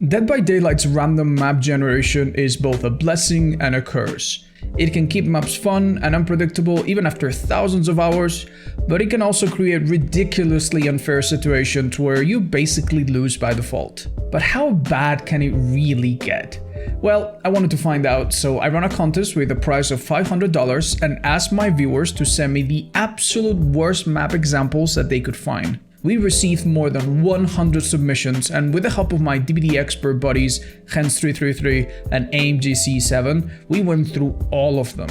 Dead by Daylight's random map generation is both a blessing and a curse. It can keep maps fun and unpredictable even after thousands of hours, but it can also create ridiculously unfair situations where you basically lose by default. But how bad can it really get? Well, I wanted to find out, so I ran a contest with a prize of $500 and asked my viewers to send me the absolute worst map examples that they could find. We received more than 100 submissions, and with the help of my DBD expert buddies, Hens333 and AMGC7, we went through all of them.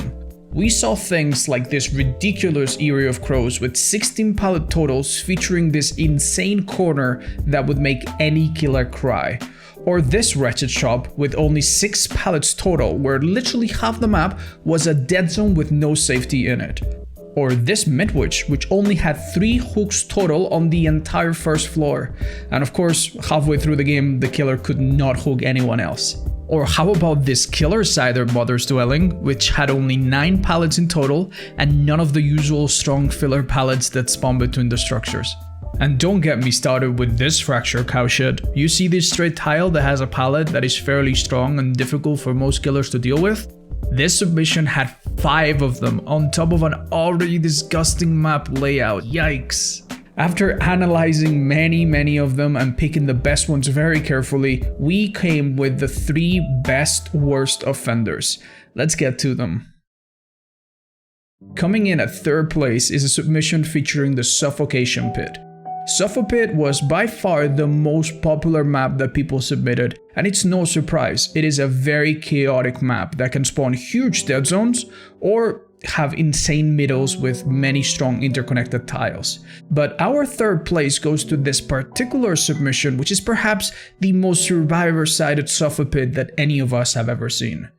We saw things like this ridiculous area of crows with 16 pallet totals featuring this insane corner that would make any killer cry. Or this wretched shop with only 6 pallets total, where literally half the map was a dead zone with no safety in it. Or this midwich, which only had 3 hooks total on the entire first floor. And of course, halfway through the game, the killer could not hook anyone else. Or how about this killer cider mother's dwelling, which had only 9 pallets in total and none of the usual strong filler pallets that spawn between the structures. And don't get me started with this fracture cow shit. You see this straight tile that has a pallet that is fairly strong and difficult for most killers to deal with? This submission had 5 of them on top of an already disgusting map layout. Yikes. After analyzing many of them and picking the best ones very carefully, we came with the 3 best worst offenders. Let's get to them. Coming in at 3rd place is a submission featuring the Suffocation Pit. Suffocation Pit was by far the most popular map that people submitted, and it's no surprise, it is a very chaotic map that can spawn huge dead zones or have insane middles with many strong interconnected tiles. But our 3rd place goes to this particular submission, which is perhaps the most survivor-sided Suffocation Pit that any of us have ever seen.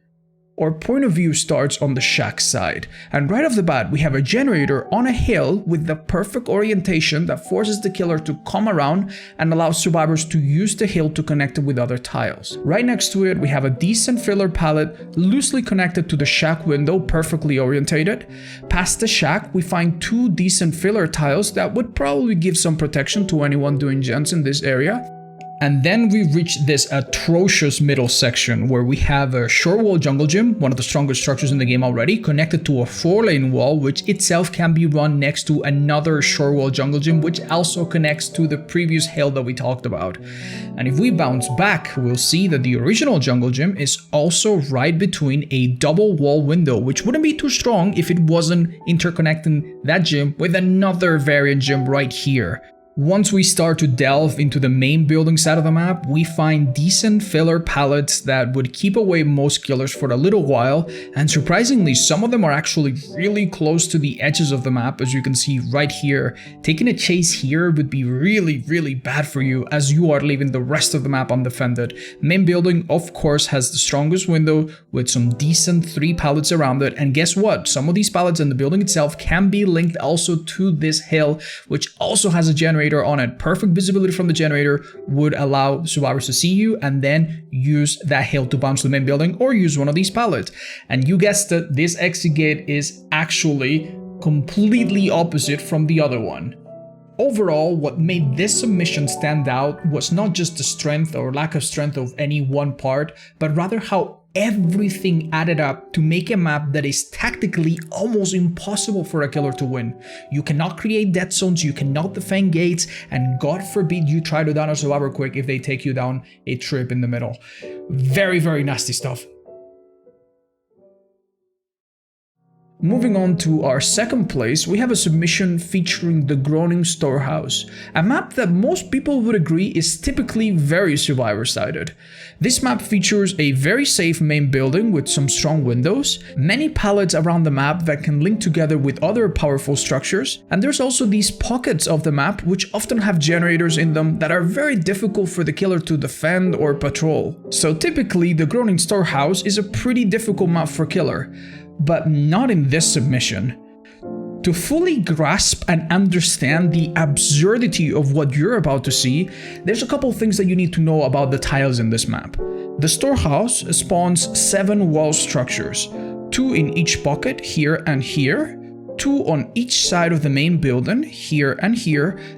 Our point of view starts on the shack side, and right off the bat we have a generator on a hill with the perfect orientation that forces the killer to come around and allows survivors to use the hill to connect it with other tiles. Right next to it we have a decent filler pallet loosely connected to the shack window, perfectly orientated. Past the shack we find 2 decent filler tiles that would probably give some protection to anyone doing gens in this area. And then we reach this atrocious middle section where we have a short wall jungle gym, one of the strongest structures in the game already, connected to a 4-lane wall, which itself can be run next to another short wall jungle gym, which also connects to the previous hill that we talked about. And if we bounce back, we'll see that the original jungle gym is also right between a double wall window, which wouldn't be too strong if it wasn't interconnecting that gym with another variant gym right here. Once we start to delve into the main building side of the map, we find decent filler pallets that would keep away most killers for a little while, and surprisingly some of them are actually really close to the edges of the map, as you can see right here. Taking a chase here would be really bad for you, as you are leaving the rest of the map undefended. Main building of course has the strongest window with some decent 3 pallets around it, and guess what? Some of these pallets in the building itself can be linked also to this hill, which also has a generator on it. Perfect visibility from the generator would allow survivors to see you and then use that hill to bounce to the main building or use one of these pallets. And you guessed it, this exit gate is actually completely opposite from the other one. Overall, what made this submission stand out was not just the strength or lack of strength of any one part, but rather how everything added up to make a map that is tactically almost impossible for a killer to win. You cannot create dead zones, you cannot defend gates, and God forbid you try to down a survivor quick if they take you down a trip in the middle. Very nasty stuff. Moving on to our 2nd place, we have a submission featuring the Groaning Storehouse, a map that most people would agree is typically very survivor-sided. This map features a very safe main building with some strong windows, many pallets around the map that can link together with other powerful structures, and there's also these pockets of the map which often have generators in them that are very difficult for the killer to defend or patrol. So typically the Groaning Storehouse is a pretty difficult map for killer. But not in this submission. To fully grasp and understand the absurdity of what you're about to see, there's a couple things that you need to know about the tiles in this map. The Storehouse spawns 7 wall structures, 2 in each pocket here and here, 2 on each side of the main building, here,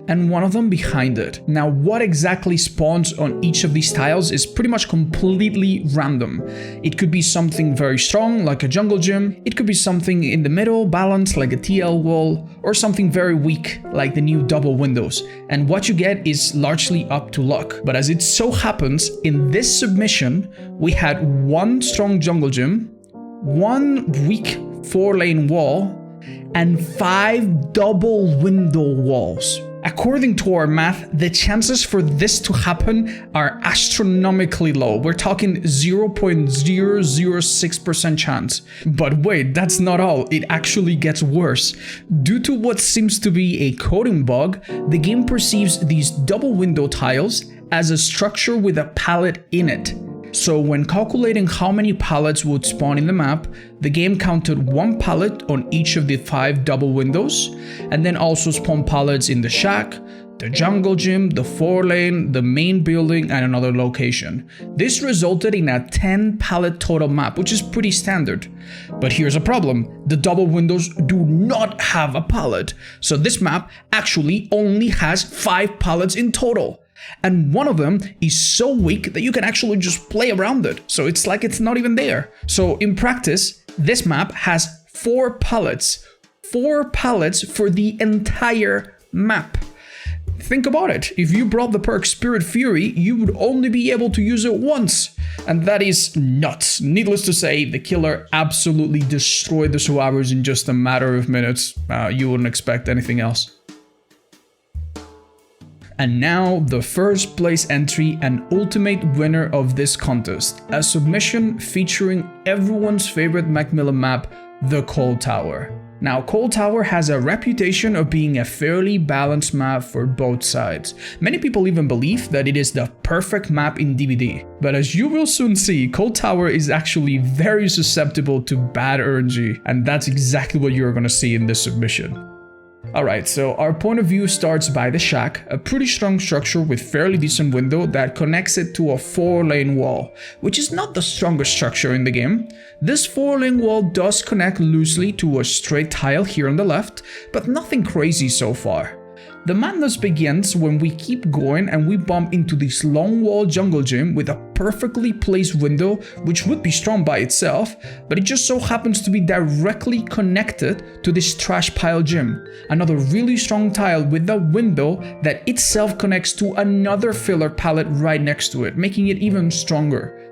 and one of them behind it. Now, what exactly spawns on each of these tiles is pretty much completely random. It could be something very strong, like a jungle gym. It could be something in the middle, balanced, like a TL wall, or something very weak, like the new double windows. And what you get is largely up to luck. But as it so happens, in this submission, we had one strong jungle gym, one weak 4-lane wall, and 5 double window walls. According to our math, the chances for this to happen are astronomically low. We're talking 0.006% chance. But wait, that's not all. It actually gets worse. Due to what seems to be a coding bug, the game perceives these double window tiles as a structure with a pallet in it. So when calculating how many pallets would spawn in the map, the game counted 1 pallet on each of the 5 double windows, and then also spawned pallets in the shack, the jungle gym, the 4-lane, the main building, and another location. This resulted in a 10 pallet total map, which is pretty standard. But here's a problem: the double windows do not have a pallet, so this map actually only has 5 pallets in total. And one of them is so weak that you can actually just play around it. So it's like it's not even there. So in practice, this map has 4 pallets. 4 pallets for the entire map. Think about it. If you brought the perk Spirit Fury, you would only be able to use it once. And that is nuts. Needless to say, the killer absolutely destroyed the survivors in just a matter of minutes. You wouldn't expect anything else. And now, the first place entry and ultimate winner of this contest, a submission featuring everyone's favorite Macmillan map, the Cold Tower. Now, Cold Tower has a reputation of being a fairly balanced map for both sides. Many people even believe that it is the perfect map in DBD. But as you will soon see, Cold Tower is actually very susceptible to bad RNG, and that's exactly what you're gonna see in this submission. Alright, so our point of view starts by the shack, a pretty strong structure with fairly decent window that connects it to a 4-lane wall, which is not the strongest structure in the game. This 4-lane wall does connect loosely to a straight tile here on the left, but nothing crazy so far. The madness begins when we keep going and we bump into this long wall jungle gym with a perfectly placed window, which would be strong by itself, but it just so happens to be directly connected to this trash pile gym. Another really strong tile with a window that itself connects to another filler pallet right next to it, making it even stronger.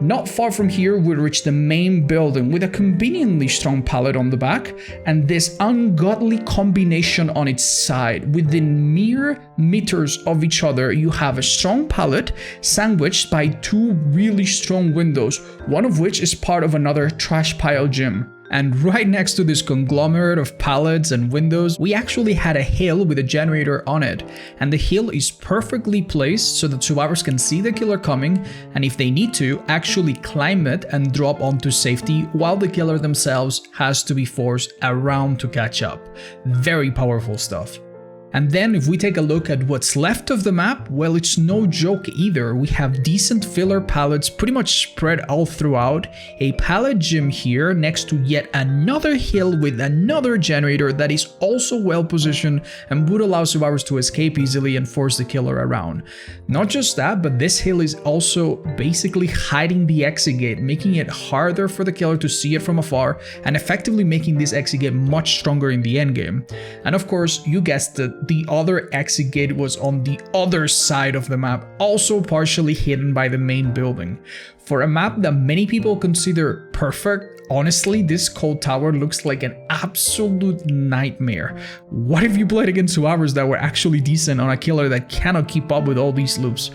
Not far from here, we reach the main building with a conveniently strong pallet on the back and this ungodly combination on its side. Within mere meters of each other, you have a strong pallet sandwiched by 2 really strong windows, one of which is part of another trash pile gym. And right next to this conglomerate of pallets and windows, we actually had a hill with a generator on it. And the hill is perfectly placed so that survivors can see the killer coming, and if they need to, actually climb it and drop onto safety, while the killer themselves has to be forced around to catch up. Very powerful stuff. And then if we take a look at what's left of the map, well, it's no joke either. We have decent filler pallets pretty much spread all throughout, a pallet gym here next to yet another hill with another generator that is also well positioned and would allow survivors to escape easily and force the killer around. Not just that, but this hill is also basically hiding the exit gate, making it harder for the killer to see it from afar and effectively making this exit gate much stronger in the endgame. And of course, you guessed it, the other exit gate was on the other side of the map, also partially hidden by the main building. For a map that many people consider perfect, honestly, this Cold Tower looks like an absolute nightmare. What if you played against survivors that were actually decent on a killer that cannot keep up with all these loops?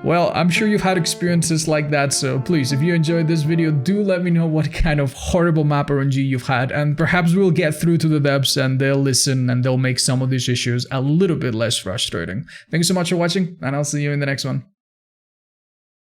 Well, I'm sure you've had experiences like that, so please, if you enjoyed this video, do let me know what kind of horrible map RNG you've had, and perhaps we'll get through to the devs and they'll listen and they'll make some of these issues a little bit less frustrating. Thank you so much for watching, and I'll see you in the next one.